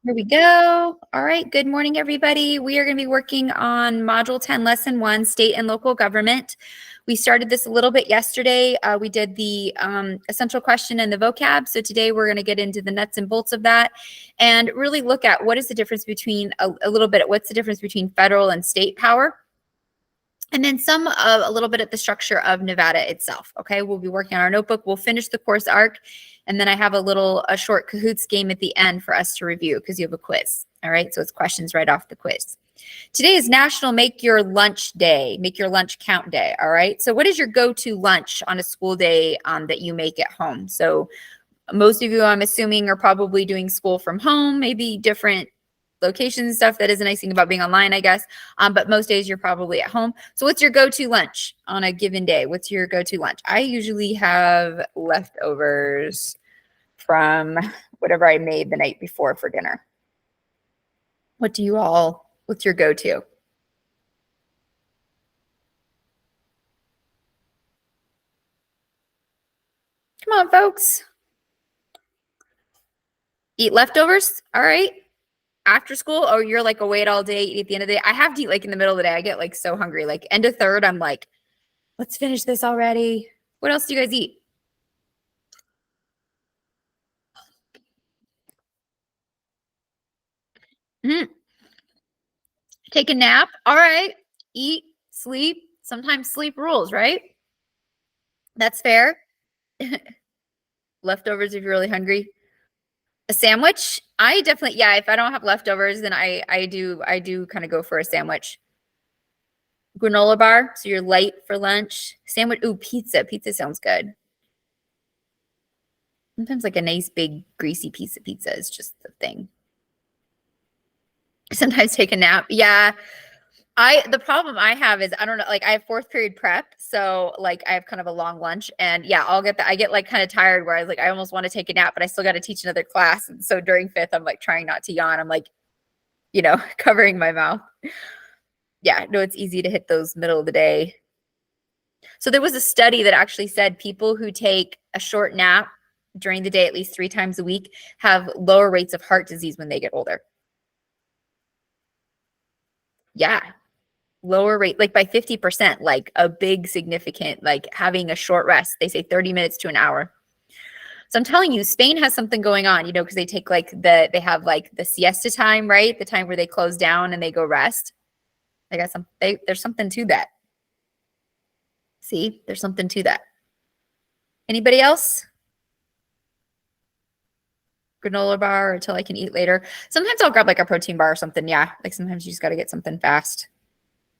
Here we go. All right. Good morning, everybody. We are going to be working on Module 10, Lesson 1, State and Local Government. We started this a little bit yesterday. We did the essential question and the vocab. So today we're going to get into the nuts and bolts of that and really look at what is the difference between what's the difference between federal and state power. And then a little bit at the structure of Nevada itself. Okay, we'll be working on our notebook. We'll finish the course arc. And then I have a short Kahoots game at the end for us to review because you have a quiz. All right, so it's questions right off the quiz. Today is National Make Your Lunch Day, Make Your Lunch Count Day. All right, so what is your go-to lunch on a school day that you make at home? So most of you, I'm assuming, are probably doing school from home, maybe different locations and stuff. That is a nice thing about being online, I guess. But most days you're probably at home. So what's your go-to lunch on a given day? What's your go-to lunch? I usually have leftovers from whatever I made the night before for dinner. What's your go-to? Come on, folks. Eat leftovers? All right. After school, or you're like away all day, eat at the end of the day? I have to eat like in the middle of the day. I get like so hungry. Like end of third, I'm like, let's finish this already. What else do you guys eat? Take a nap. All right. Eat, sleep. Sometimes sleep rules, right? That's fair. Leftovers if you're really hungry. A sandwich? I definitely, yeah, if I don't have leftovers, then I do kind of go for a sandwich. Granola bar, so you're light for lunch. Sandwich, ooh, pizza. Pizza sounds good. Sometimes like a nice big greasy piece of pizza is just the thing. Sometimes take a nap. Yeah. The problem I have is I don't know, like I have fourth period prep. So like I have kind of a long lunch and yeah, I get like kind of tired where I almost want to take a nap, but I still got to teach another class. And so during fifth, I'm like trying not to yawn. I'm like, covering my mouth. Yeah, no, it's easy to hit those middle of the day. So there was a study that actually said people who take a short nap during the day at least 3 times a week have lower rates of heart disease when they get older. Yeah. Lower rate, like by 50%, like a big significant, like having a short rest. They say 30 minutes to an hour. So I'm telling you, Spain has something going on, because they take they have like the siesta time, right? The time where they close down and they go rest. There's something to that. See, there's something to that. Anybody else? Granola bar until I can eat later. Sometimes I'll grab like a protein bar or something. Yeah, like sometimes you just got to get something fast.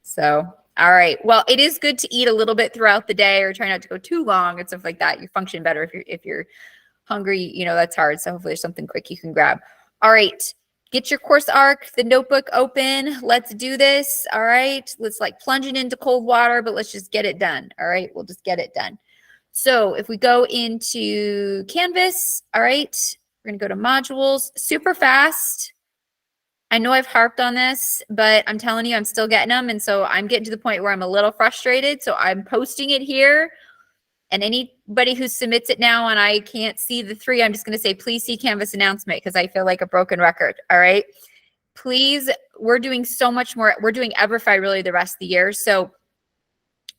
So, all right. Well, it is good to eat a little bit throughout the day or try not to go too long and stuff like that. You function better if you're hungry, that's hard. So hopefully there's something quick you can grab. All right. Get your course arc, the notebook open. Let's do this. All right. Let's like plunge it into cold water, but let's just get it done. All right. We'll just get it done. So if we go into Canvas, all right, we're going to go to modules super fast. I know I've harped on this, but I'm telling you, I'm still getting them. And so I'm getting to the point where I'm a little frustrated. So I'm posting it here. And anybody who submits it now and I can't see the 3, I'm just going to say, please see Canvas announcement because I feel like a broken record. All right. Please, we're doing so much more. We're doing Everfi really the rest of the year. So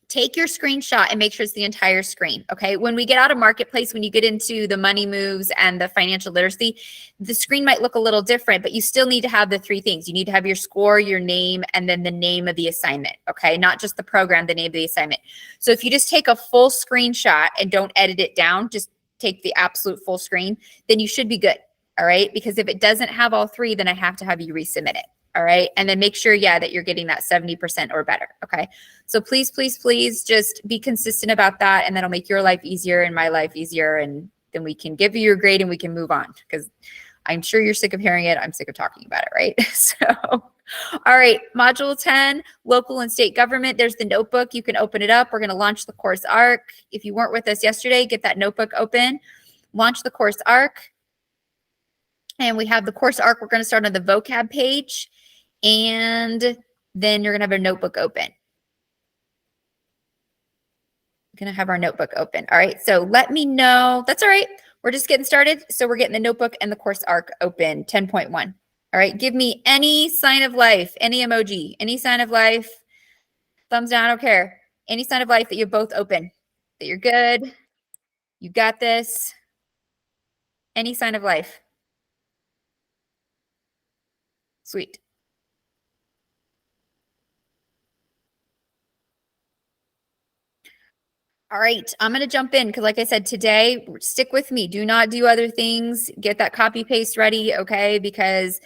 take your screenshot and make sure it's the entire screen, okay? When we get out of Marketplace, when you get into the money moves and the financial literacy, the screen might look a little different, but you still need to have the 3 things. You need to have your score, your name, and then the name of the assignment, okay? Not just the program, the name of the assignment. So if you just take a full screenshot and don't edit it down, just take the absolute full screen, then you should be good, all right? Because if it doesn't have all 3, then I have to have you resubmit it. All right. And then make sure, yeah, that you're getting that 70% or better. Okay. So please, please, please just be consistent about that. And that'll make your life easier and my life easier. And then we can give you your grade and we can move on because I'm sure you're sick of hearing it. I'm sick of talking about it. Right. So, all right. Module 10, local and state government. There's the notebook. You can open it up. We're going to launch the course arc. If you weren't with us yesterday, get that notebook open, launch the course arc. And we have the course arc. We're going to start on the vocab page. And then you're going to have a notebook open. We're going to have our notebook open. All right. So let me know. That's all right. We're just getting started. So we're getting the notebook and the course arc open, 10.1. All right, give me any sign of life, any emoji, any sign of life. Thumbs down, I don't care. Any sign of life that you're both open, that you're good. You got this. Any sign of life. Sweet. All right, I'm going to jump in because like I said, today, stick with me. Do not do other things. Get that copy paste ready, okay? Because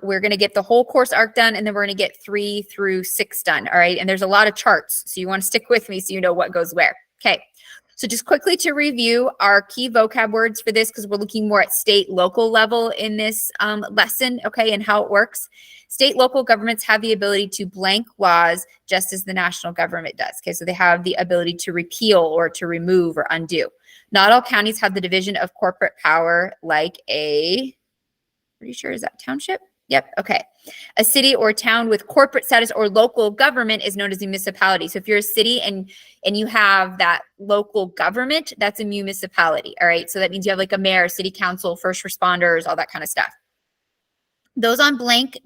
we're going to get the whole course arc done and then we're going to get 3 through 6 done, all right? And there's a lot of charts, so you want to stick with me so you know what goes where. Okay, so just quickly to review our key vocab words for this because we're looking more at state, local level in this lesson, okay, and how it works. State, local governments have the ability to blank laws just as the national government does. Okay, so they have the ability to repeal or to remove or undo. Not all counties have the division of corporate power like a, pretty sure, is that township? Yep, okay. A city or town with corporate status or local government is known as a municipality. So if you're a city and you have that local government, that's a municipality, all right? So that means you have like a mayor, city council, first responders, all that kind of stuff. Those on blank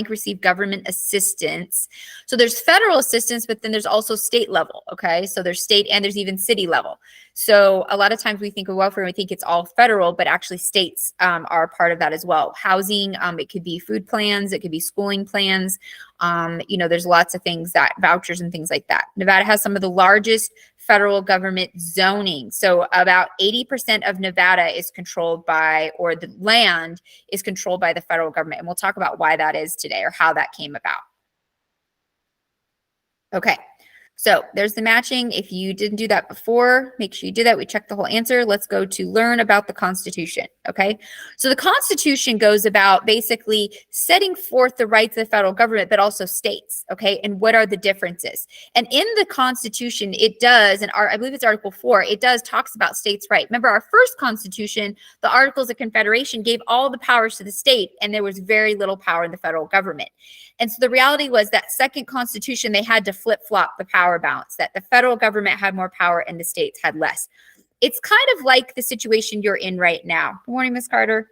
receive government assistance. So there's federal assistance, but then there's also state level. Okay. So there's state and there's even city level. So a lot of times we think of welfare and we think it's all federal, but actually states are a part of that as well. Housing, it could be food plans, it could be schooling plans. There's lots of things, that vouchers and things like that. Nevada has some of the largest federal government zoning. So about 80% of Nevada is controlled by, or the land is controlled by the federal government. And we'll talk about why that is today or how that came about. Okay. So there's the matching. If you didn't do that before, make sure you do that. We checked the whole answer. Let's go to learn about the Constitution. Okay. So the Constitution goes about basically setting forth the rights of the federal government, but also states. Okay. And what are the differences? And in the Constitution, it does, and I believe it's Article 4, it does talks about states' right. Remember our first Constitution, the Articles of Confederation gave all the powers to the state, and there was very little power in the federal government. And so the reality was that second Constitution, they had to flip-flop the power balance, that the federal government had more power and the states had less. It's kind of like the situation you're in right now. Good morning, Ms. Carter.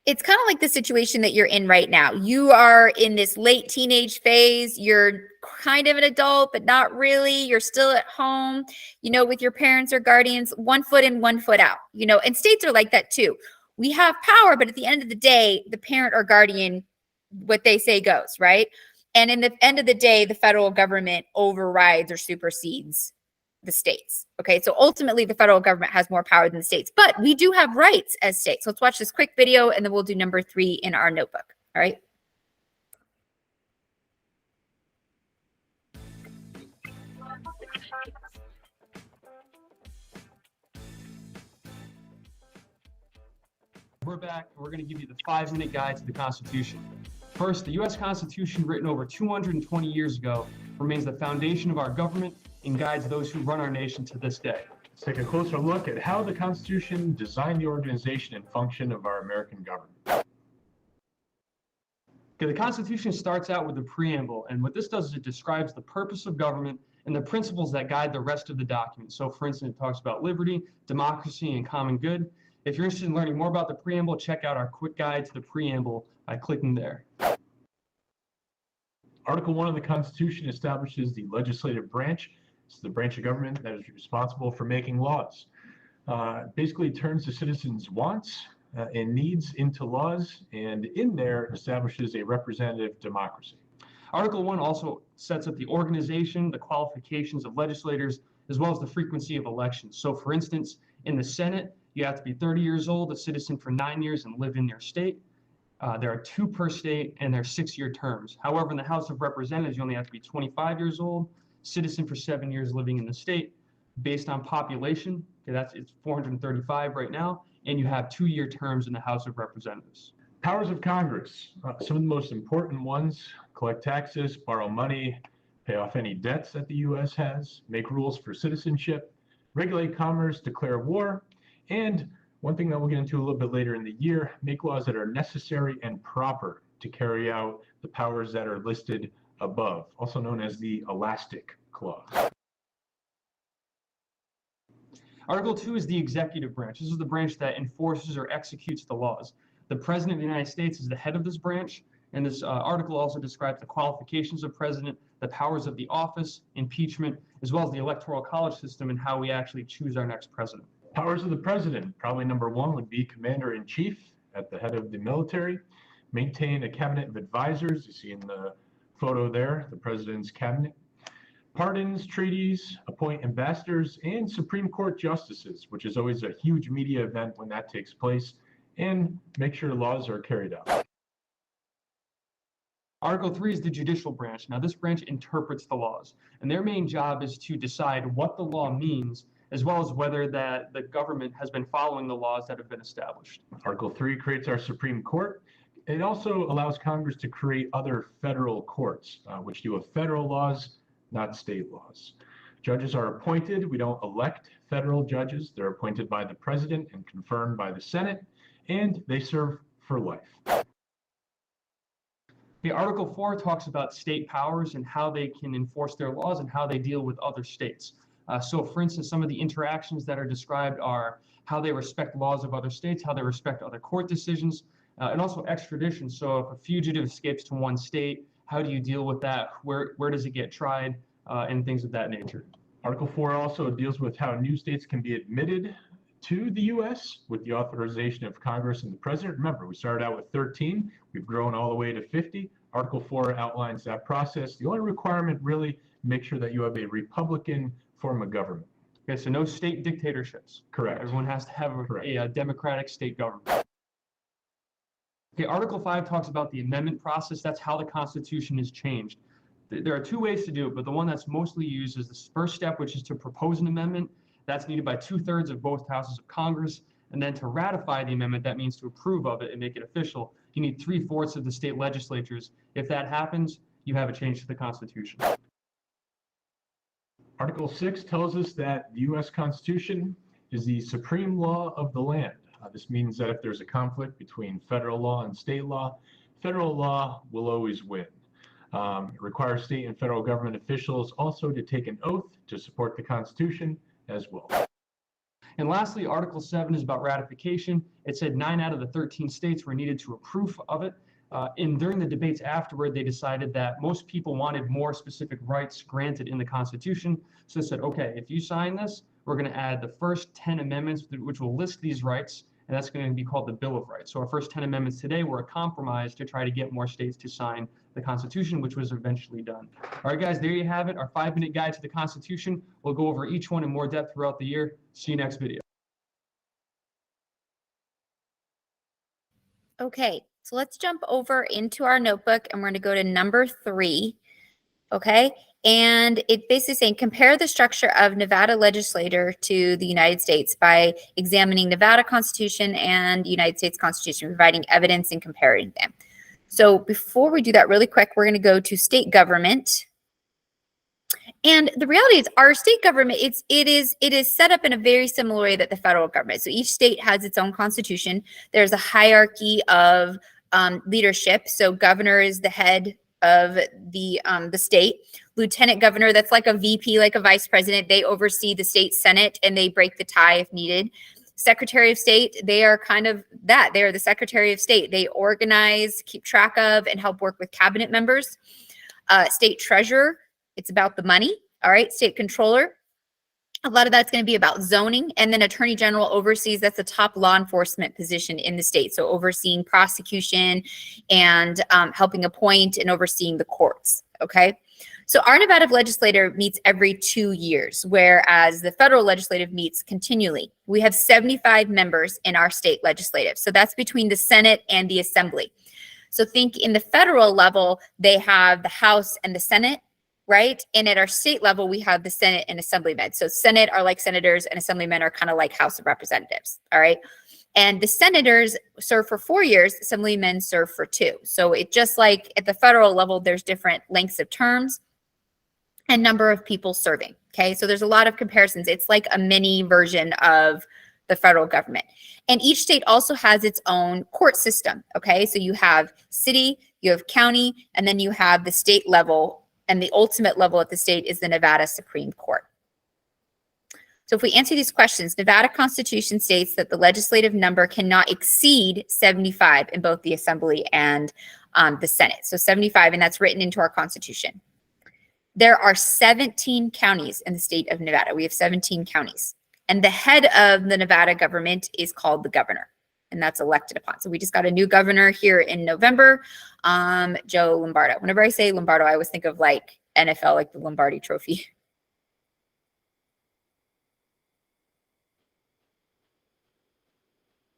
It's kind of like the situation that you're in right now. You are in this late teenage phase. You're kind of an adult, but not really. You're still at home, with your parents or guardians, 1 foot in, 1 foot out, and states are like that too. We have power, but at the end of the day, the parent or guardian, what they say goes, right? And in the end of the day, the federal government overrides or supersedes the states. Okay, so ultimately the federal government has more power than the states, but we do have rights as states. Let's watch this quick video and then we'll do number 3 in our notebook. All right. We're back. We're going to give you the 5-minute guide to the Constitution. First, the U.S. Constitution, written over 220 years ago, remains the foundation of our government and guides those who run our nation to this day. Let's take a closer look at how the Constitution designed the organization and function of our American government. Okay, the Constitution starts out with the preamble, and what this does is it describes the purpose of government and the principles that guide the rest of the document. So, for instance, it talks about liberty, democracy, and common good. If you're interested in learning more about the preamble, check out our quick guide to the preamble by clicking there. Article 1 of the Constitution establishes the legislative branch. It's the branch of government that is responsible for making laws. Basically, it turns the citizens' wants and needs into laws, and in there establishes a representative democracy. Article 1 also sets up the organization, the qualifications of legislators, as well as the frequency of elections. So, for instance, in the Senate, you have to be 30 years old, a citizen for 9 years, and live in your state. There are 2 per state, and they're 6-year terms. However, in the House of Representatives, you only have to be 25 years old, citizen for 7 years living in the state. Based on population, okay, it's 435 right now, and you have 2-year terms in the House of Representatives. Powers of Congress. Some of the most important ones: collect taxes, borrow money, pay off any debts that the U.S. has, make rules for citizenship, regulate commerce, declare war, and one thing that we'll get into a little bit later in the year, make laws that are necessary and proper to carry out the powers that are listed above, also known as the Elastic Clause. Article 2 is the executive branch. This is the branch that enforces or executes the laws. The President of the United States is the head of this branch, and this article also describes the qualifications of president, the powers of the office, impeachment, as well as the electoral college system and how we actually choose our next president. Powers of the president, probably number one would be commander-in-chief at the head of the military. Maintain a cabinet of advisors. You see in the photo there, the president's cabinet. Pardons, treaties, appoint ambassadors, and Supreme Court justices, which is always a huge media event when that takes place, and make sure laws are carried out. Article 3 is the judicial branch. Now, this branch interprets the laws, and their main job is to decide what the law means, as well as whether that the government has been following the laws that have been established. Article 3 creates our Supreme Court. It also allows Congress to create other federal courts, which deal with federal laws, not state laws. Judges are appointed. We don't elect federal judges. They're appointed by the president and confirmed by the Senate, and they serve for life. The Article 4 talks about state powers and how they can enforce their laws and how they deal with other states. So, for instance, some of the interactions that are described are how they respect laws of other states, how they respect other court decisions, and also extradition. So if a fugitive escapes to one state, how do you deal with that? Where does it get tried? And things of that nature. Article 4 also deals with how new states can be admitted to the U.S. with the authorization of Congress and the president. Remember, we started out with 13. We've grown all the way to 50. Article 4 outlines that process. The only requirement really, make sure that you have a Republican form of government. Okay, so no state dictatorships. Correct. Everyone has to have a democratic state government. Okay, Article 5 talks about the amendment process. That's how the Constitution is changed. There are two ways to do it, but the one that's mostly used is the first step, which is to propose an amendment. That's needed by 2/3 of both houses of Congress. And then to ratify the amendment, that means to approve of it and make it official. You need 3/4 of the state legislatures. If that happens, you have a change to the Constitution. Article 6 tells us that the U.S. Constitution is the supreme law of the land. This means that if there's a conflict between federal law and state law, federal law will always win. It requires state and federal government officials also to take an oath to support the Constitution as well. And lastly, Article 7 is about ratification. It said 9 out of the 13 states were needed to approve of it. And during the debates afterward, they decided that most people wanted more specific rights granted in the Constitution. So they said, okay, if you sign this, we're going to add the first 10 amendments, which will list these rights, and that's going to be called the Bill of Rights. So our first 10 amendments today were a compromise to try to get more states to sign the Constitution, which was eventually done. All right, guys, there you have it, our 5-minute guide to the Constitution. We'll go over each one in more depth throughout the year. See you next video. Okay, so let's jump over into our notebook and we're going to go to number 3. Okay, and it basically saying compare the structure of Nevada legislature to the United States by examining Nevada Constitution and United States Constitution, providing evidence and comparing them. So before we do that really quick, we're going to go to state government. And the reality is our state government, it is set up in a very similar way that the federal government. So each state has its own constitution. There's a hierarchy of leadership. So governor is the head of the state. Lieutenant governor, that's like a VP, like a vice president. They oversee the state senate and they break the tie if needed. Secretary of State, they are kind of that. They are the Secretary of State. They organize, keep track of, and help work with cabinet members. State treasurer, it's about the money. All right. State controller, a lot of that's going to be about zoning. And then attorney general oversees, that's the top law enforcement position in the state. So overseeing prosecution and helping appoint and overseeing the courts. Okay. So our Nevada legislature meets every 2 years, whereas the federal legislative meets continually. We have 75 members in our state legislative. So that's between the Senate and the Assembly. So think in the federal level, they have the House and the Senate, right? And at our state level, we have the Senate and Assemblymen. So Senate are like senators and Assemblymen are kind of like House of Representatives, all right? And the senators serve for 4 years, Assemblymen serve for 2. So it just like at the federal level, there's different lengths of terms and number of people serving, okay? So there's a lot of comparisons. It's like a mini version of the federal government. And each state also has its own court system, okay? So you have city, you have county, and then you have the state level, and the ultimate level at the state is the Nevada Supreme Court. So if we answer these questions, Nevada Constitution states that the legislative number cannot exceed 75 in both the Assembly and the Senate. So 75, and that's written into our Constitution. There are 17 counties in the state of Nevada. We have 17 counties. And the head of the Nevada government is called the governor, and that's elected upon. So we just got a new governor here in November, Joe Lombardo. Whenever I say Lombardo, I always think of like NFL, like the Lombardi Trophy.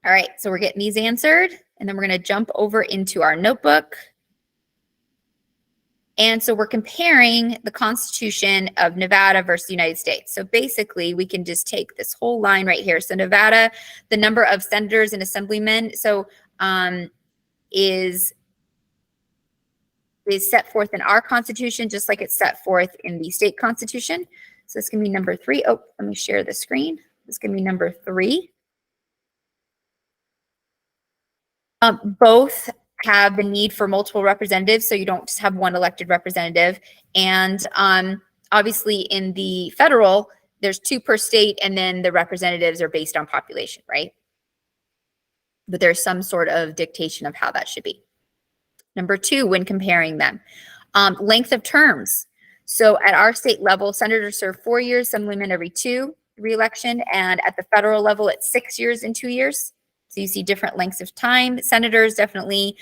All right, so we're getting these answered, and then we're going to jump over into our notebook. And so we're comparing the Constitution of Nevada versus the United States. So basically, we can just take this whole line right here. So Nevada, the number of senators and assemblymen, so is set forth in our Constitution, just like it's set forth in the state Constitution. So this can be number 3. Oh, let me share the screen. This can be number 3. Both have the need for multiple representatives, so you don't just have one elected representative. And obviously in the federal, there's 2 per state, and then the representatives are based on population, right? But there's some sort of dictation of how that should be. Number 2, when comparing them, length of terms. So at our state level, senators serve 4 years, assemblymen every 2 re-election, and at the federal level, it's 6 years and 2 years. So you see different lengths of time. Senators definitely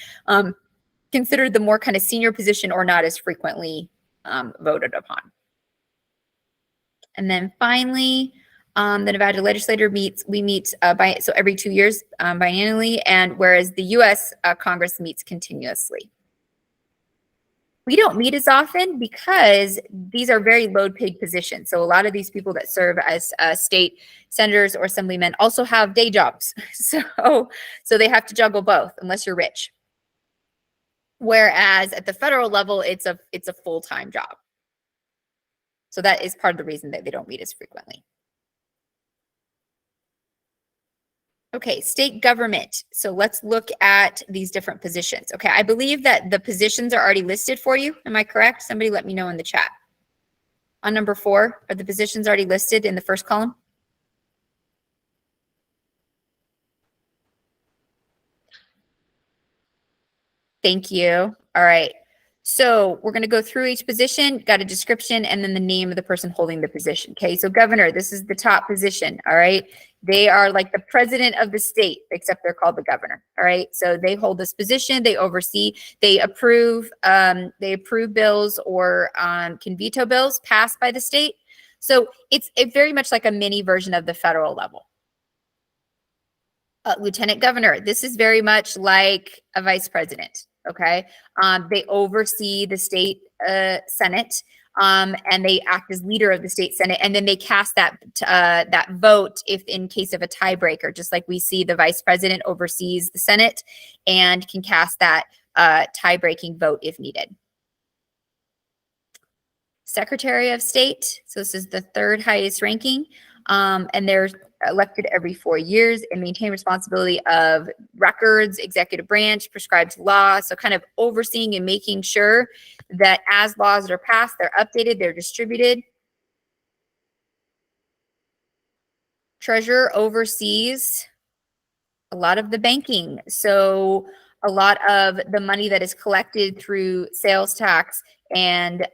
considered the more kind of senior position or not as frequently voted upon. And then finally, the Nevada legislature meets every 2 years biannually, and whereas the U.S. Congress meets continuously. We don't meet as often because these are very low-paid positions. So a lot of these people that serve as state senators or assemblymen also have day jobs. So they have to juggle both unless you're rich. Whereas at the federal level, it's a full-time job. So that is part of the reason that they don't meet as frequently. Okay, state government. So let's look at these different positions. Okay, I believe that the positions are already listed for you. Am I correct? Somebody let me know in the chat. On number 4, are the positions already listed in the first column? Thank you. All right. So we're going to go through each position, got a description, and then the name of the person holding the position. Okay, so governor, this is the top position. All right. They are like the president of the state, except they're called the governor. All right. So they hold this position. They oversee, they approve bills or can veto bills passed by the state. So it's very much like a mini version of the federal level. Lieutenant governor, this is very much like a vice president. Okay. They oversee the state Senate, and they act as leader of the state Senate. And then they cast that vote if in case of a tiebreaker, just like we see the vice president oversees the Senate and can cast that tie-breaking vote if needed. Secretary of State. So this is the 3rd highest ranking. And they're elected every 4 years and maintain responsibility of records, executive branch, prescribed law. So kind of overseeing and making sure that as laws are passed, they're updated, they're distributed. Treasurer oversees a lot of the banking. So a lot of the money that is collected through sales tax and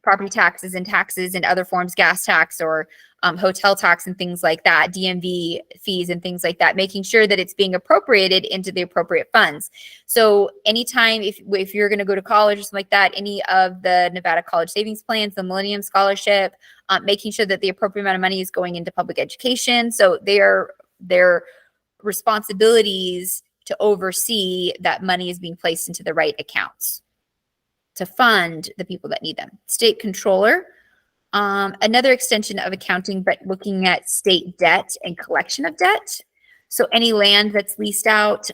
property taxes and other forms, gas tax or hotel tax and things like that, DMV fees and things like that, making sure that it's being appropriated into the appropriate funds. So anytime if you're going to go to college or something like that, any of the Nevada College Savings Plans, the Millennium Scholarship, making sure that the appropriate amount of money is going into public education. So their responsibilities to oversee that money is being placed into the right accounts to fund the people that need them. State controller, another extension of accounting, but looking at state debt and collection of debt. So any land that's leased out,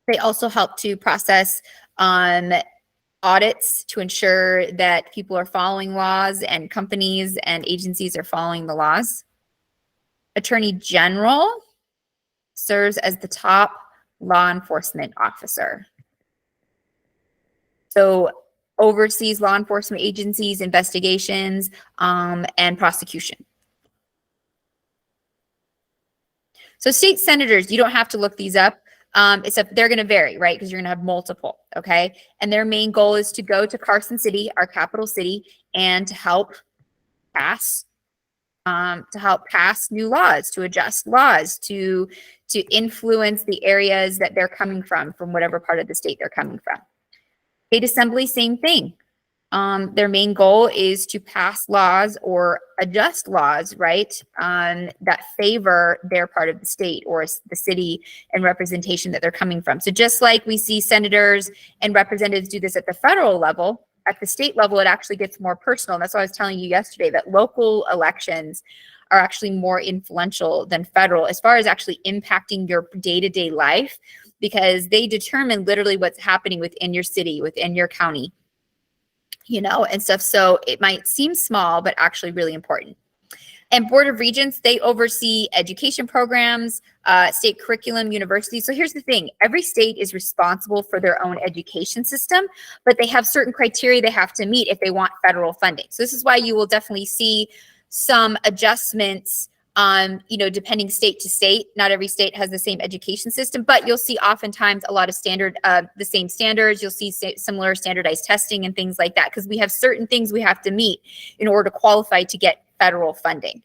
they also help to process audits to ensure that people are following laws and companies and agencies are following the laws. Attorney General serves as the top law enforcement officer. So oversees law enforcement agencies, investigations, and prosecution. So state senators, you don't have to look these up. Except they're going to vary, right? Because you're going to have multiple, okay? And their main goal is to go to Carson City, our capital city, and to help pass new laws, to adjust laws, to influence the areas that they're coming from whatever part of the state they're coming from. State assembly, same thing. Their main goal is to pass laws or adjust laws, right, that favor their part of the state or the city and representation that they're coming from. So just like we see senators and representatives do this at the federal level, at the state level, it actually gets more personal. And that's what I was telling you yesterday, that local elections are actually more influential than federal as far as actually impacting your day-to-day life, because they determine literally what's happening within your city, within your county, you know, and stuff. So it might seem small, but actually really important. And Board of Regents, they oversee education programs, state curriculum, universities. So here's the thing. Every state is responsible for their own education system, but they have certain criteria they have to meet if they want federal funding. So this is why you will definitely see some adjustments you know, depending state to state. Not every state has the same education system, but you'll see oftentimes a lot of the same standards. You'll see similar standardized testing and things like that, because we have certain things we have to meet in order to qualify to get federal funding.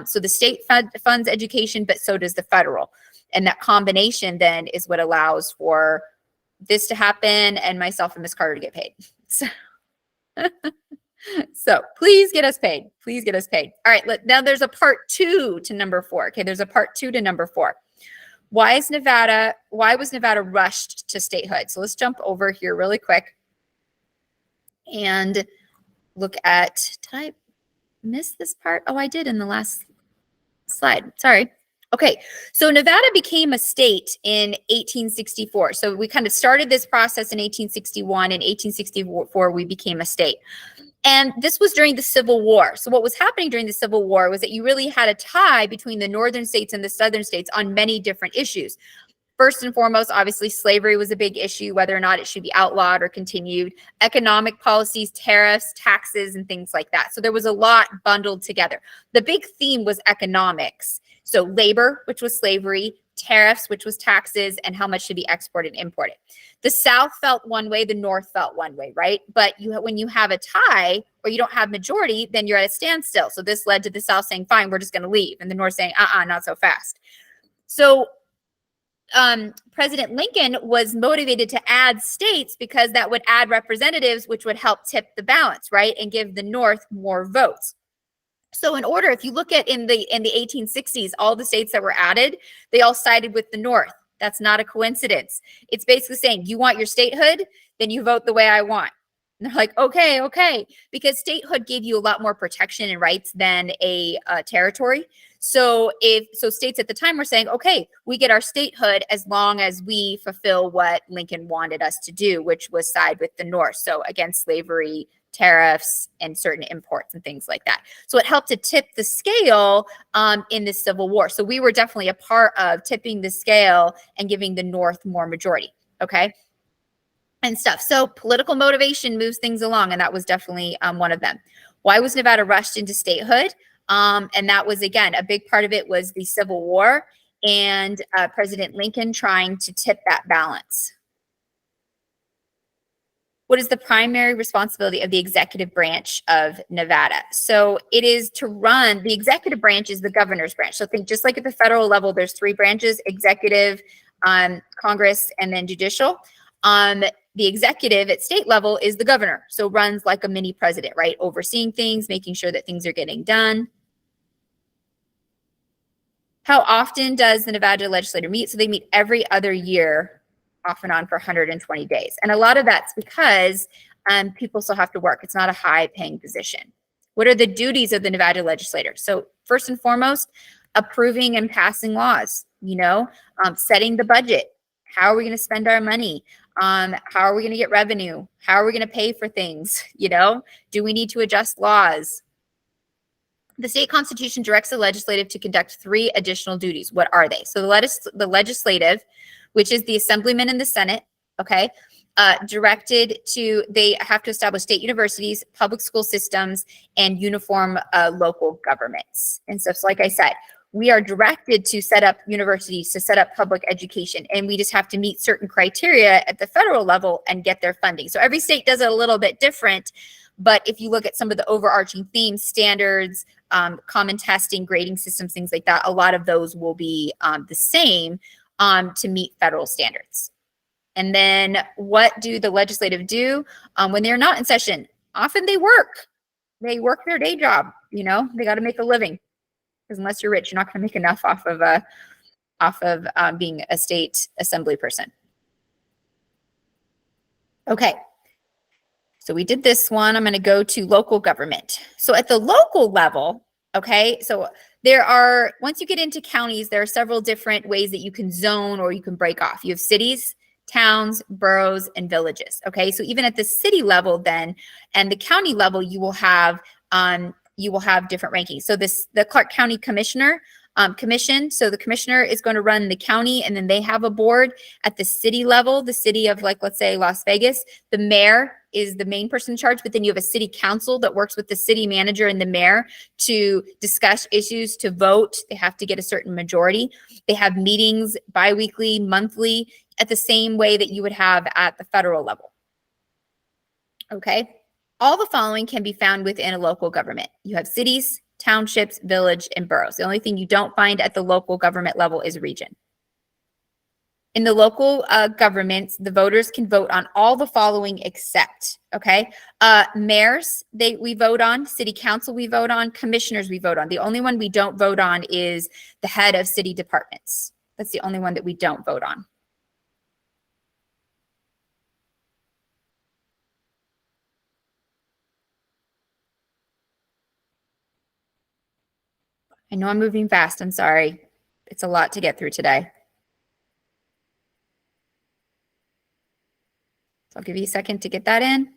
So the state funds education, but so does the federal. And that combination then is what allows for this to happen and myself and Ms. Carter to get paid. So please get us paid. Please get us paid. All right. Now there's a part 2 to number 4. Okay. There's a part 2 to number 4. Why was Nevada rushed to statehood? So let's jump over here really quick and look at, did I miss this part? Oh, I did in the last slide. Sorry. Okay. So Nevada became a state in 1864. So we kind of started this process in 1861. In 1864, we became a state. And this was during the Civil War. So what was happening during the Civil War was that you really had a tie between the northern states and the southern states on many different issues. First and foremost, obviously, slavery was a big issue, whether or not it should be outlawed or continued. Economic policies, tariffs, taxes, and things like that. So there was a lot bundled together. The big theme was economics. So labor, which was slavery, tariffs, which was taxes, and how much should be exported and imported. The South felt one way, the North felt one way, right? But when you have a tie or you don't have majority, then you're at a standstill. So this led to the South saying, fine, we're just going to leave. And the North saying, not so fast. So President Lincoln was motivated to add states because that would add representatives, which would help tip the balance, right? And give the North more votes. So in order, if you look at in the 1860s, all the states that were added, they all sided with the North. That's not a coincidence. It's basically saying, you want your statehood, then you vote the way I want. And they're like, okay, because statehood gave you a lot more protection and rights than a territory. So states at the time were saying, okay, we get our statehood as long as we fulfill what Lincoln wanted us to do, which was side with the North. So against slavery, tariffs, and certain imports and things like that. So it helped to tip the scale in the Civil War. So we were definitely a part of tipping the scale and giving the North more majority. Okay. And stuff. So political motivation moves things along. And that was definitely one of them. Why was Nevada rushed into statehood? And that was, again, a big part of it was the Civil War and President Lincoln trying to tip that balance. What is the primary responsibility of the executive branch of Nevada? So it is to run, the executive branch is the governor's branch. So think just like at the federal level, there's 3 branches, executive, Congress, and then judicial. The executive at state level is the governor. So runs like a mini president, right? Overseeing things, making sure that things are getting done. How often does the Nevada legislature meet? So they meet every other year, off and on for 120 days. And a lot of that's because people still have to work. It's not a high paying position. What are the duties of the Nevada legislator? So first and foremost, approving and passing laws, setting the budget. How are we going to spend our money? How are we going to get revenue? How are we going to pay for things? Do we need to adjust laws? The state constitution directs the legislative to conduct 3 additional duties. What are they? So the legislative, which is the assemblyman and the Senate, okay, they have to establish state universities, public school systems, and uniform local governments. And so like I said, we are directed to set up universities, to set up public education, and we just have to meet certain criteria at the federal level and get their funding. So every state does it a little bit different, but if you look at some of the overarching themes, standards, common testing, grading systems, things like that, a lot of those will be the same to meet federal standards. And then what do the legislative do when they're not in session? Often they work. They work their day job. You know, they got to make a living, because unless you're rich, you're not going to make enough off of being a state assembly person. Okay. So we did this one. I'm going to go to local government. So at the local level, okay, so there are, once you get into counties, there are several different ways that you can zone or you can break off. You have cities, towns, boroughs, and villages. Okay, so even at the city level then, and the county level, you will have different rankings. So the Clark County Commissioner, commission. So the commissioner is going to run the county, and then they have a board at the city level, the city of, like, let's say Las Vegas. The mayor is the main person in charge, but then you have a city council that works with the city manager and the mayor to discuss issues, to vote. They have to get a certain majority. They have meetings biweekly, monthly, at the same way that you would have at the federal level. Okay. All the following can be found within a local government. You have cities, townships, village, and boroughs. The only thing you don't find at the local government level is region. In the local governments, the voters can vote on all the following except, okay? Mayors, we vote on. City council, we vote on. Commissioners, we vote on. The only one we don't vote on is the head of city departments. That's the only one that we don't vote on. I know I'm moving fast. I'm sorry. It's a lot to get through today. So I'll give you a second to get that in.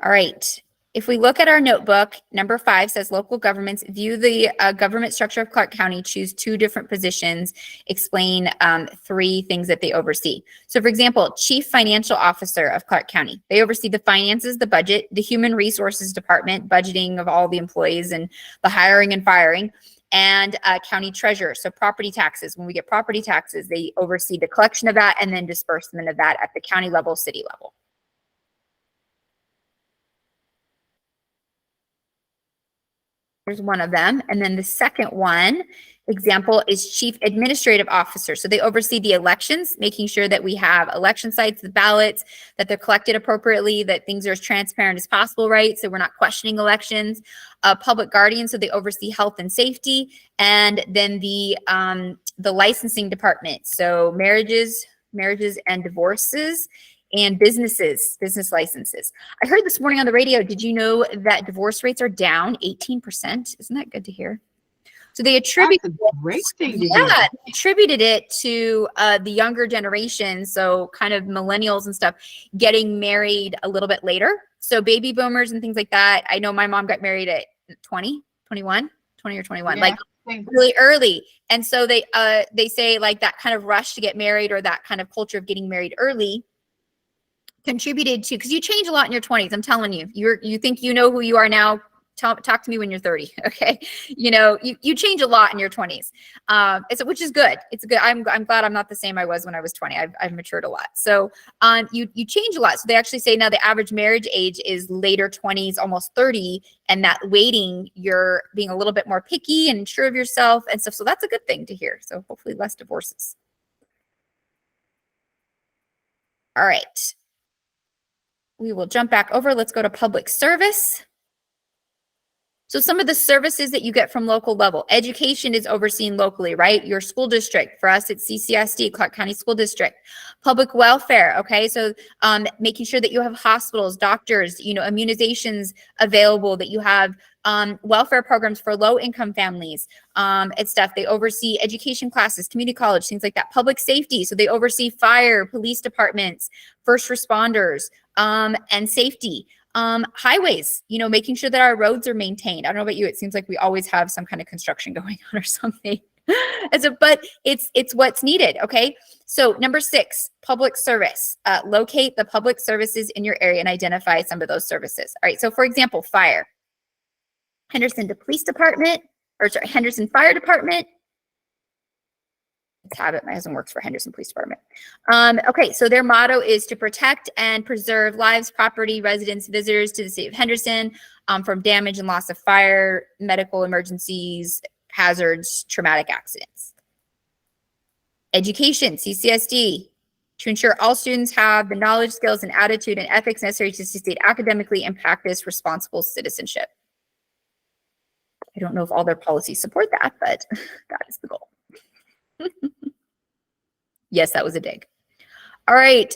All right. If we look at our notebook, number 5 says local governments view the government structure of Clark County, choose 2 different positions, explain 3 things that they oversee. So for example, Chief Financial Officer of Clark County, they oversee the finances, the budget, the human resources department, budgeting of all the employees and the hiring and firing, and county treasurer. So property taxes, when we get property taxes, they oversee the collection of that and then disbursement of that at the county level, city level. Here's one of them. And then the second one, example, is Chief Administrative Officer. So they oversee the elections, making sure that we have election sites, the ballots, that they're collected appropriately, that things are as transparent as possible, right? So we're not questioning elections. Public guardian, so they oversee health and safety. And then the licensing department, so marriages and divorces, and business licenses. I heard this morning on the radio, did you know that divorce rates are down 18%? Isn't that good to hear? So they attributed great thing to yeah, attributed it to the younger generation, so kind of millennials and stuff, getting married a little bit later. So baby boomers and things like that. I know my mom got married at 20 or 21, Yeah, like really early. And so they say like that kind of rush to get married, or that kind of culture of getting married early, contributed to, because you change a lot in your 20s. I'm telling you, you think you know who you are now. Talk to me when you're 30. Okay. You know, you change a lot in your 20s. Which is good. It's good. I'm glad I'm not the same I was when I was 20. I've matured a lot. So you change a lot. So they actually say now the average marriage age is later 20s, almost 30. And that waiting, you're being a little bit more picky and sure of yourself and stuff. So that's a good thing to hear. So hopefully less divorces. All right. We will jump back over. Let's go to public service. So some of the services that you get from local level, education is overseen locally, right? Your school district, for us, it's CCSD, Clark County School District. Public welfare, okay? So making sure that you have hospitals, doctors, immunizations available, that you have welfare programs for low-income families and stuff. They oversee education classes, community college, things like that. Public safety, so they oversee fire, police departments, first responders, and safety. Highways, making sure that our roads are maintained. I don't know about you, it seems like we always have some kind of construction going on or something. But it's what's needed. Okay. So number 6, public service. Locate the public services in your area and identify some of those services. All right. So for example, fire. Henderson Police Department, Henderson Fire Department. It's habit. My husband works for Henderson Police Department. Okay, so their motto is to protect and preserve lives, property, residents, visitors to the city of Henderson from damage and loss of fire, medical emergencies, hazards, traumatic accidents. Education, CCSD, to ensure all students have the knowledge, skills, and attitude and ethics necessary to succeed academically and practice responsible citizenship. I don't know if all their policies support that, but that is the goal. Yes, that was a dig. All right.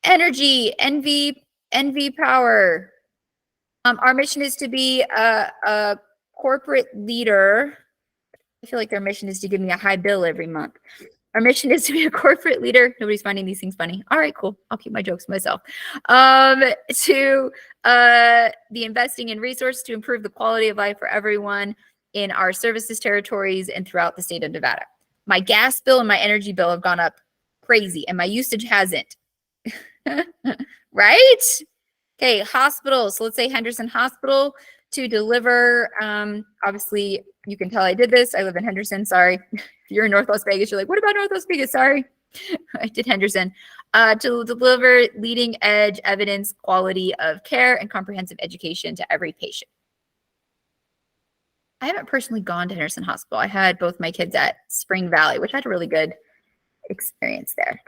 Energy, NV Power. Our mission is to be a corporate leader. I feel like their mission is to give me a high bill every month. Our mission is to be a corporate leader. Nobody's finding these things funny. All right, cool. I'll keep my jokes to myself. To the investing in resources to improve the quality of life for everyone in our services territories and throughout the state of Nevada. My gas bill and my energy bill have gone up crazy, and my usage hasn't. Right? Okay, hospitals. So let's say Henderson Hospital to deliver. Obviously, you can tell I did this. I live in Henderson. Sorry. If you're in Northwest Vegas, you're like, what about Northwest Vegas? Sorry. I did Henderson. To deliver leading edge evidence, quality of care, and comprehensive education to every patient. I haven't personally gone to Henderson Hospital. I had both my kids at Spring Valley, which had a really good experience there.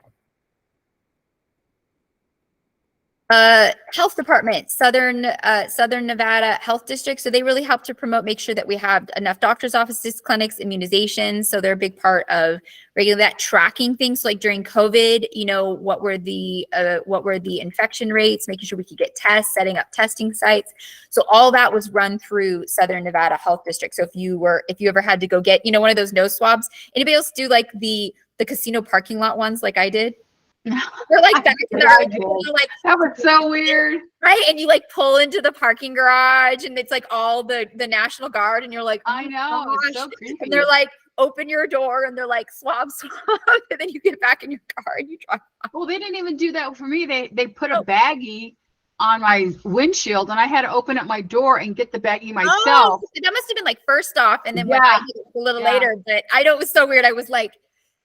Health department, Southern Nevada Health District. So they really help to promote, make sure that we have enough doctors' offices, clinics, immunizations. So they're a big part of regular that tracking things. So like during COVID, you know, what were the infection rates, making sure we could get tests, setting up testing sites. So all that was run through Southern Nevada Health District. So if you ever had to go get, you know, one of those nose swabs, anybody else do like the casino parking lot ones like I did? They're like back in the like that was so weird, right? And you like pull into the parking garage, and it's like all the National Guard, and you're like, oh, I know, it's so creepy. And they're like, open your door, and they're like, swab, and then you get back in your car and you drive off. Well, they didn't even do that for me. They put a baggie on my windshield, and I had to open up my door and get the baggie myself. Oh, that must have been like first off, and then when I did it a little later. But I know it was so weird. I was like,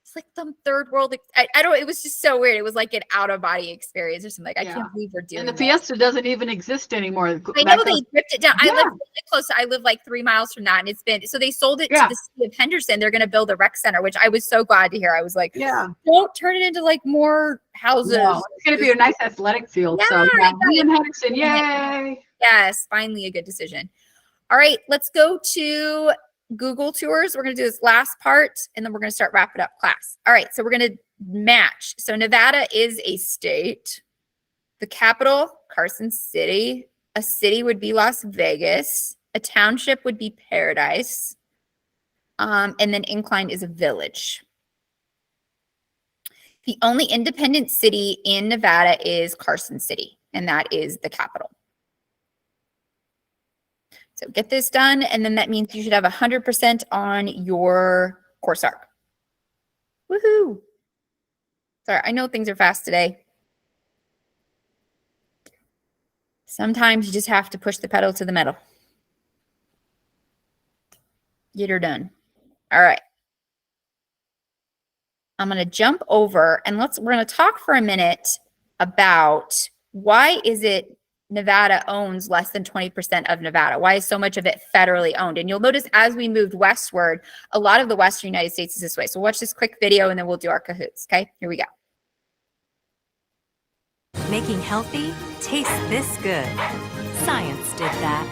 it's like some third world. I don't. It was just so weird. It was like an out of body experience or something. Like I can't believe we're doing. And the Fiesta doesn't even exist anymore. I know they ripped it down. I live really close. I live like 3 miles from that, and it's been so they sold it to the city of Henderson. They're going to build a rec center, which I was so glad to hear. I was like, don't turn it into like more houses. No, it's going to be a nice athletic field. So me and Henderson, yay! Yes, finally a good decision. All right, let's go to Google tours. We're going to do this last part, and then we're going to start wrapping up class. All right, so we're going to match. So Nevada is a state. The capital, Carson City. A city would be Las Vegas. A township would be Paradise. And then Incline is a village. The only independent city in Nevada is Carson City, and that is the capital. So get this done, and then that means you should have 100% on your course arc. Woohoo! Sorry, I know things are fast today. Sometimes you just have to push the pedal to the metal. Get her done. All right. I'm going to jump over, and we're going to talk for a minute about why is it Nevada owns less than 20% of Nevada? Why is so much of it federally owned? And you'll notice as we moved westward, a lot of the Western United States is this way. So watch this quick video and then we'll do our Kahoots. Okay, here we go. Making healthy taste this good. Science did that.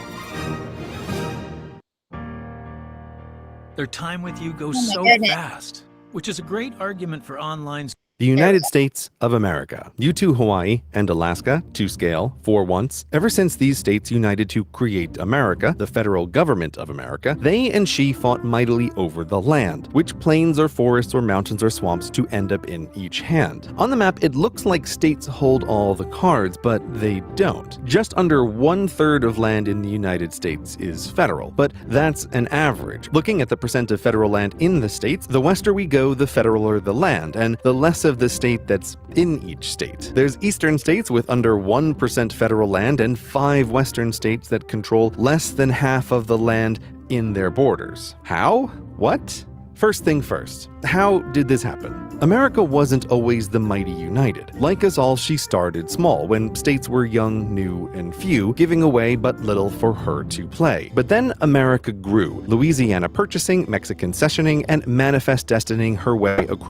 Their time with you goes so fast, which is a great argument for online. The United States of America. U2 Hawaii and Alaska to scale for once. Ever since these states united to create America, the federal government of America, they and she fought mightily over the land, which plains or forests or mountains or swamps to end up in each hand. On the map, it looks like states hold all the cards, but they don't. Just under 1/3 of land in the United States is federal, but that's an average. Looking at the percent of federal land in the states, the wester we go, the federaler the land, and the less of the state that's in each state. There's eastern states with under 1% federal land and 5 western states that control less than half of the land in their borders. How? What? First thing first, how did this happen? America wasn't always the mighty united. Like us all, she started small, when states were young, new, and few, giving away but little for her to play. But then America grew, Louisiana purchasing, Mexican cessioning, and manifest destinying her way across.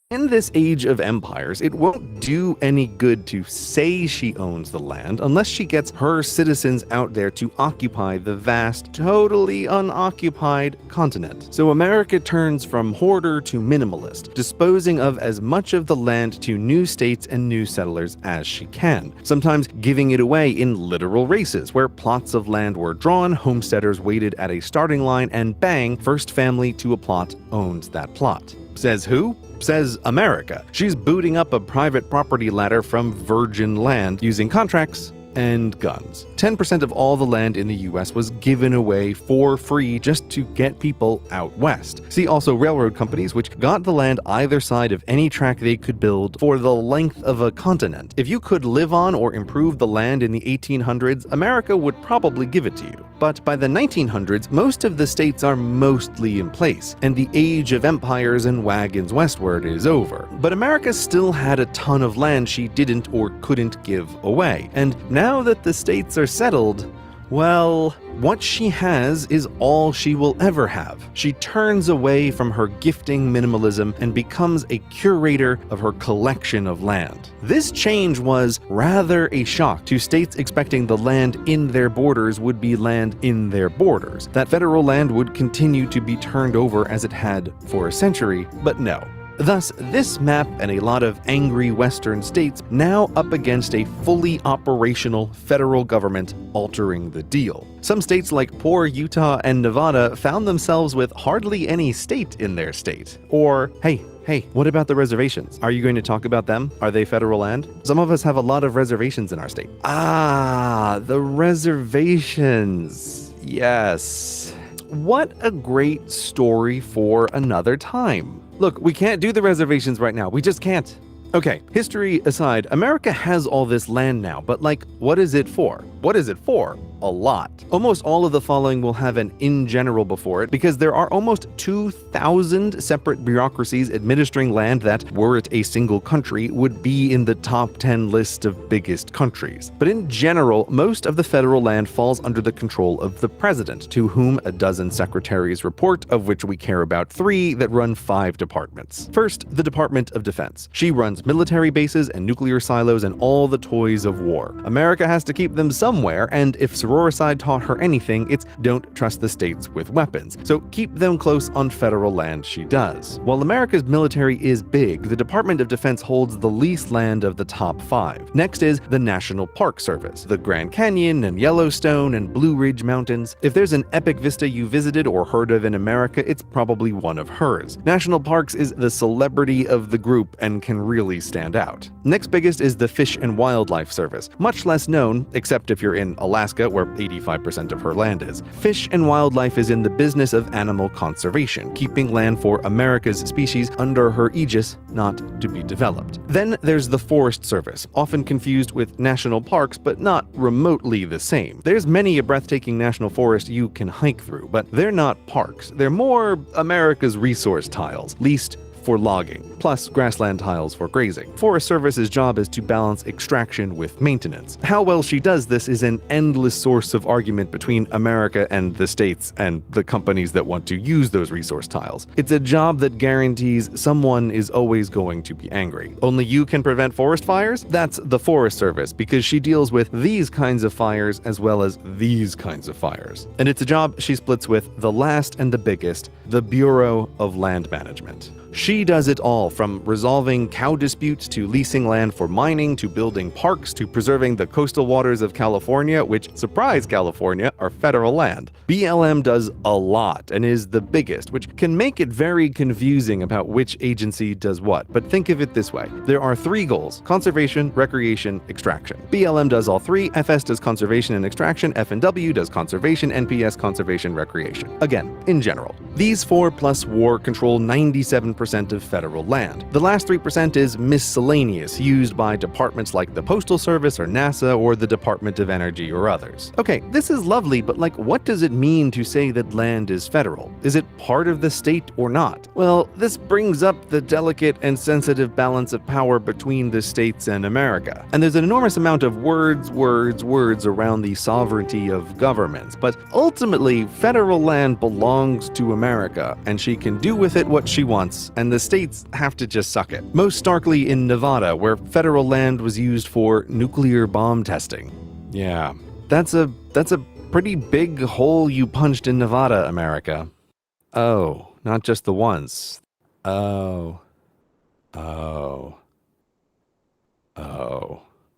In this age of empires, it won't do any good to say she owns the land unless she gets her citizens out there to occupy the vast, totally unoccupied continent. So America turns from hoarder to minimalist, disposing of as much of the land to new states and new settlers as she can, sometimes giving it away in literal races, where plots of land were drawn, homesteaders waited at a starting line, and bang, first family to a plot owns that plot. Says who? Says America. She's booting up a private property ladder from virgin land using contracts and guns. 10% of all the land in the US was given away for free just to get people out west. See also railroad companies, which got the land either side of any track they could build for the length of a continent. If you could live on or improve the land in the 1800s, America would probably give it to you. But by the 1900s, most of the states are mostly in place, and the age of empires and wagons westward is over. But America still had a ton of land she didn't or couldn't give away. And now that the states are settled, well, what she has is all she will ever have. She turns away from her gifting minimalism and becomes a curator of her collection of land. This change was rather a shock to states expecting the land in their borders would be land in their borders, that federal land would continue to be turned over as it had for a century, but no. Thus, this map and a lot of angry Western states now up against a fully operational federal government altering the deal. Some states like poor Utah and Nevada found themselves with hardly any state in their state. Or, hey, what about the reservations? Are you going to talk about them? Are they federal land? Some of us have a lot of reservations in our state. Ah, the reservations. Yes. What a great story for another time. Look, we can't do the reservations right now. We just can't. Okay, history aside, America has all this land now, but what is it for? What is it for? A lot. Almost all of the following will have an in general before it, because there are almost 2,000 separate bureaucracies administering land that, were it a single country, would be in the top 10 list of biggest countries. But in general, most of the federal land falls under the control of the president, to whom a dozen secretaries report, of which we care about 3 that run 5 departments. First, the Department of Defense. She runs military bases and nuclear silos and all the toys of war. America has to keep them somewhere, and if Sororicide taught her anything, it's don't trust the states with weapons. So keep them close on federal land she does. While America's military is big, the Department of Defense holds the least land of the top 5. Next is the National Park Service, the Grand Canyon and Yellowstone and Blue Ridge Mountains. If there's an epic vista you visited or heard of in America, it's probably one of hers. National Parks is the celebrity of the group and can really stand out. Next biggest is the Fish and Wildlife Service, much less known, except if you're in Alaska, where 85% of her land is. Fish and Wildlife is in the business of animal conservation, keeping land for America's species under her aegis, not to be developed. Then there's the Forest Service, often confused with national parks, but not remotely the same. There's many a breathtaking national forest you can hike through, but they're not parks. They're more America's resource tiles, leased for logging, plus grassland tiles for grazing. Forest Service's job is to balance extraction with maintenance. How well she does this is an endless source of argument between America and the states and the companies that want to use those resource tiles. It's a job that guarantees someone is always going to be angry. Only you can prevent forest fires? That's the Forest Service, because she deals with these kinds of fires as well as these kinds of fires. And it's a job she splits with the last and the biggest, the Bureau of Land Management. She does it all, from resolving cow disputes to leasing land for mining to building parks to preserving the coastal waters of California, which, surprise California, are federal land. BLM does a lot and is the biggest, which can make it very confusing about which agency does what. But think of it this way. There are 3 goals: conservation, recreation, extraction. BLM does all 3, FS does conservation and extraction, F&W does conservation, NPS conservation recreation. Again, in general. These 4 plus war control 97% 3% of federal land. The last 3% is miscellaneous, used by departments like the Postal Service or NASA or the Department of Energy or others. Okay, this is lovely, but like, what does it mean to say that land is federal? Is it part of the state or not? Well, this brings up the delicate and sensitive balance of power between the states and America. And there's an enormous amount of words around the sovereignty of governments. But ultimately, federal land belongs to America, and she can do with it what she wants, and the states have to just suck it. Most starkly in Nevada, where federal land was used for nuclear bomb testing. Yeah, that's a pretty big hole you punched in Nevada, America. Oh, not just the once. Oh.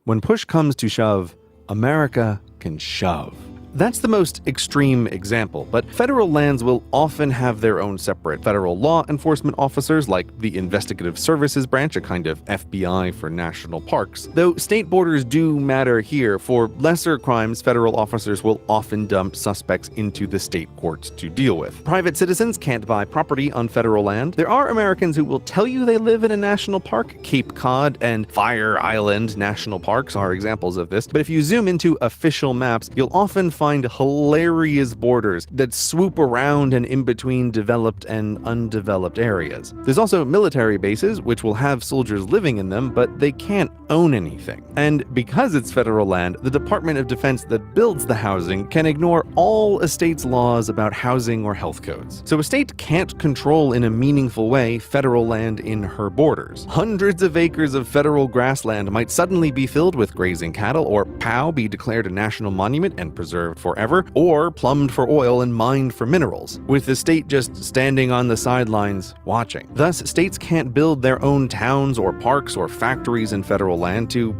When push comes to shove, America can shove. That's the most extreme example, but federal lands will often have their own separate federal law enforcement officers, like the Investigative Services Branch, a kind of FBI for national parks. Though state borders do matter here, for lesser crimes, federal officers will often dump suspects into the state courts to deal with. Private citizens can't buy property on federal land. There are Americans who will tell you they live in a national park. Cape Cod and Fire Island National Parks are examples of this, but if you zoom into official maps, you'll often find hilarious borders that swoop around and in between developed and undeveloped areas. There's also military bases, which will have soldiers living in them, but they can't own anything. And because it's federal land, the Department of Defense that builds the housing can ignore all a state's laws about housing or health codes. So a state can't control in a meaningful way federal land in her borders. Hundreds of acres of federal grassland might suddenly be filled with grazing cattle, or POW be declared a national monument and preserved forever, or plumbed for oil and mined for minerals, with the state just standing on the sidelines watching. Thus, states can't build their own towns or parks or factories in federal land to,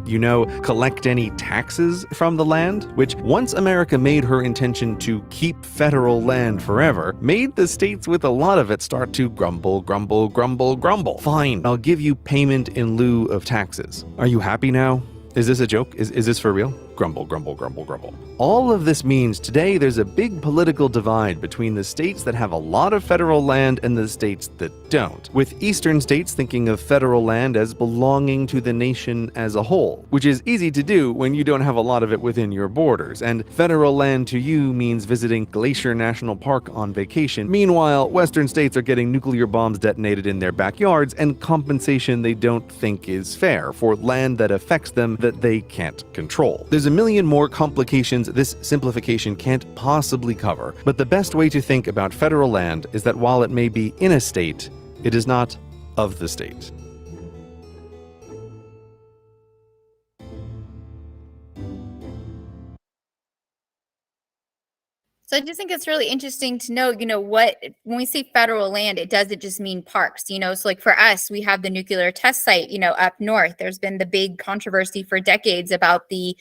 collect any taxes from the land, which, once America made her intention to keep federal land forever, made the states with a lot of it start to grumble. Fine, I'll give you payment in lieu of taxes. Are you happy now? Is this a joke? Is this for real? Grumble. All of this means today there's a big political divide between the states that have a lot of federal land and the states that don't, with eastern states thinking of federal land as belonging to the nation as a whole, which is easy to do when you don't have a lot of it within your borders, and federal land to you means visiting Glacier National Park on vacation. Meanwhile, western states are getting nuclear bombs detonated in their backyards and compensation they don't think is fair for land that affects them that they can't control. There's a million more complications this simplification can't possibly cover, but the best way to think about federal land is that while it may be in a state, it is not of the state. So I just think it's really interesting to know, what, when we say federal land, it doesn't just mean parks, so like for us, we have the nuclear test site, up north. There's been the big controversy for decades about the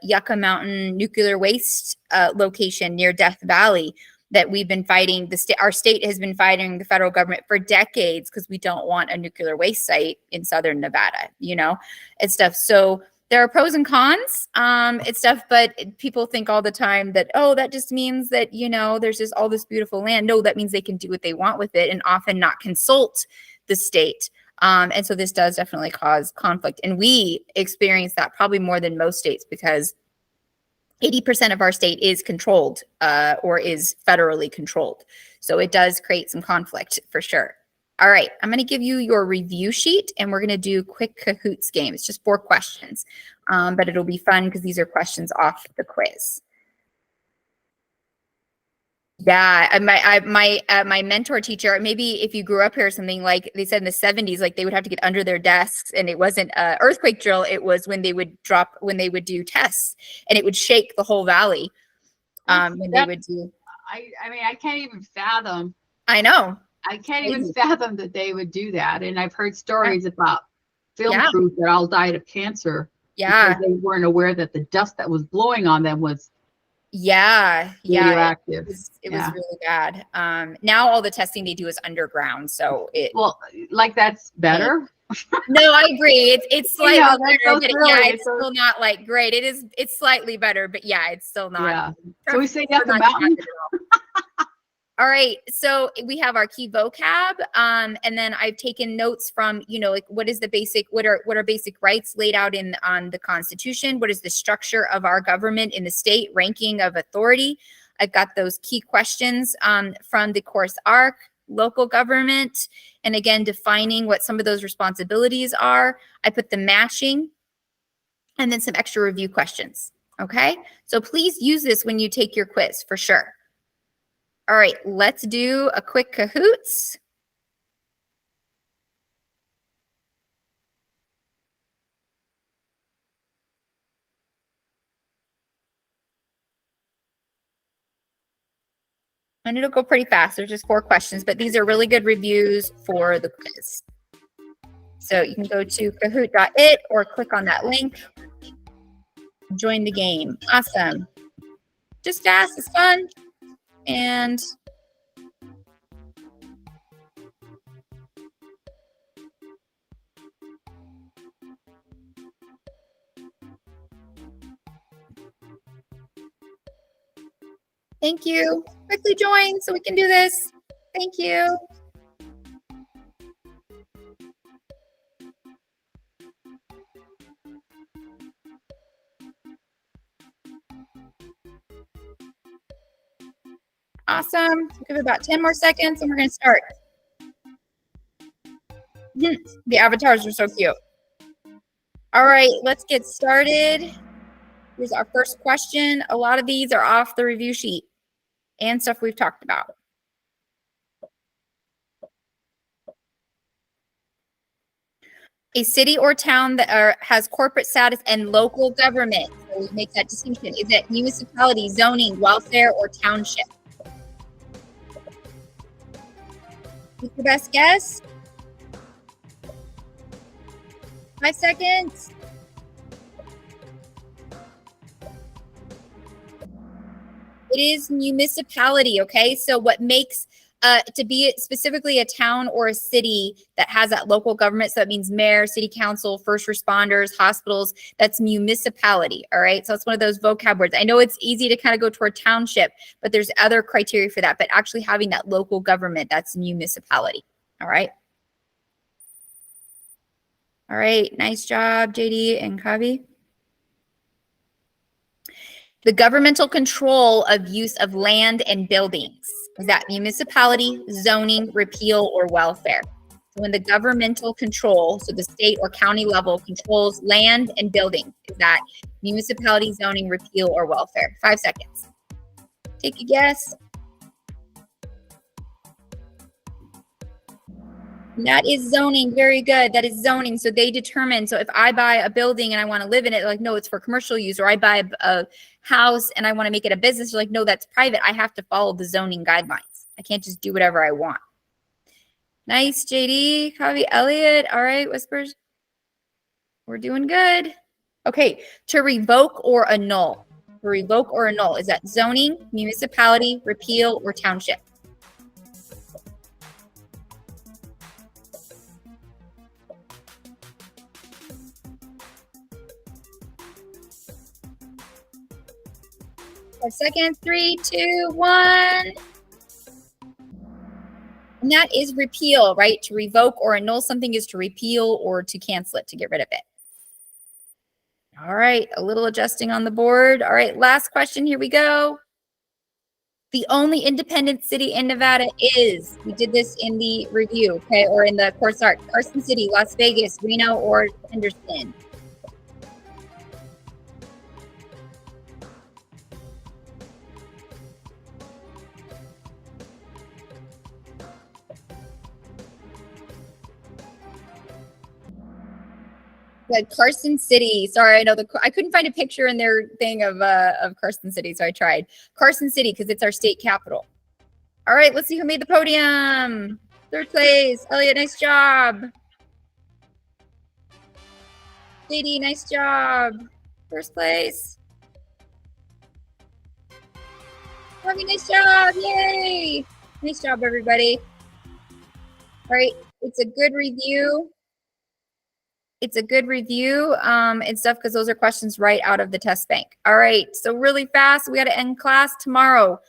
Yucca Mountain nuclear waste location near Death Valley that we've been fighting. Our state has been fighting the federal government for decades because we don't want a nuclear waste site in southern Nevada, and stuff. So there are pros and cons, it's stuff, but people think all the time that, that just means that, there's just all this beautiful land. No, that means they can do what they want with it and often not consult the state. And so this does definitely cause conflict. And we experience that probably more than most states because 80% of our state is controlled or is federally controlled. So it does create some conflict for sure. All right, I'm going to give you your review sheet and we're going to do quick Kahoots game. It's just 4 questions, but it'll be fun because these are questions off the quiz. Yeah, my mentor teacher, maybe if you grew up here or something, like they said in the 70s, like they would have to get under their desks and it wasn't an earthquake drill. It was when they would do tests and it would shake the whole valley when they would do. I mean, I can't even fathom. I know. I can't even fathom that they would do that. And I've heard stories about film crews that all died of cancer. Yeah. Because they weren't aware that the dust that was blowing on them was radioactive. It was really bad. Now all the testing they do is underground. So that's better. No, I agree. It's slightly better, but it's so still not like great. It's slightly better, but it's still not. Yeah. So we say Yucca Mountain. All right, so we have our key vocab, and then I've taken notes from, like what is the basic, what are basic rights laid out on the Constitution? What is the structure of our government in the state, ranking of authority? I've got those key questions from the course ARC, local government, and again, defining what some of those responsibilities are. I put the matching, and then some extra review questions, okay? So please use this when you take your quiz for sure. All right, let's do a quick Kahoots. And it'll go pretty fast. There's just 4 questions, but these are really good reviews for the quiz. So you can go to kahoot.it or click on that link. Join the game. Awesome. Just fast, it's fun. And thank you. Quickly join so we can do this. Thank you. Awesome. Give it about 10 more seconds and we're going to start. The avatars are so cute. All right, let's get started. Here's our first question. A lot of these are off the review sheet and stuff we've talked about. A city or town that has corporate status and local government. So we make that distinction. Is it municipality, zoning, welfare, or township? What's your best guess? 5 seconds. It is municipality, okay? So what makes to be specifically a town or a city that has that local government, so that means mayor, city council, first responders, hospitals, that's municipality, all right? So it's one of those vocab words. I know it's easy to kind of go toward township, but there's other criteria for that, but actually having that local government, that's municipality, all right? All right, nice job, JD and Kavi. The governmental control of use of land and buildings. Is that municipality, zoning, repeal, or welfare? So when the governmental control, so the state or county level controls land and buildings, is that municipality, zoning, repeal, or welfare? 5 seconds. Take a guess. That is zoning. Very good. That is zoning. So they determine. So if I buy a building and I want to live in it, like, no, it's for commercial use. Or I buy a house and I want to make it a business. They're like, no, that's private. I have to follow the zoning guidelines. I can't just do whatever I want. Nice, JD, Kavi, Elliot. All right, Whispers. We're doing good. Okay, to revoke or annul. To revoke or annul. Is that zoning, municipality, repeal, or township? Five seconds. 3, 2, 1. And that is repeal, right? To revoke or annul something is to repeal or to cancel it, to get rid of it. All right, a little adjusting on the board. All right, last question. Here we go. The only independent city in Nevada is, we did this in the review, okay, or in the course art, Carson City, Las Vegas, Reno, or Henderson. Like Carson City. Sorry, I know I couldn't find a picture in their thing of Carson City, so I tried Carson City because it's our state capital. All right, let's see who made the podium. 3rd place, Elliot. Nice job. JD, nice job. 1st place. Harvey, nice job. Yay! Nice job, everybody. All right, it's a good review. It's a good review and stuff because those are questions right out of the test bank. All right, so really fast, we got to end class tomorrow.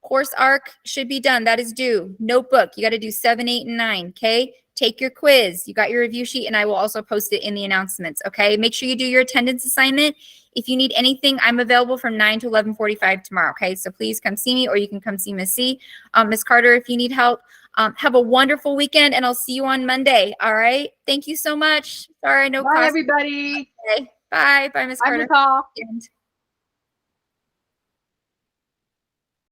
Course arc should be done. That is due. Notebook, you got to do 7, 8, and 9. Okay. Take your quiz. You got your review sheet, and I will also post it in the announcements. Okay. Make sure you do your attendance assignment. If you need anything, I'm available from 9 to 11:45 tomorrow. Okay. So please come see me, or you can come see Miss C. Miss Carter, if you need help. Have a wonderful weekend, and I'll see you on Monday. All right. Thank you so much. Sorry, no Bye, cost. everybody. Okay. Bye. Bye, Miss Bye, Carter. Nicole. And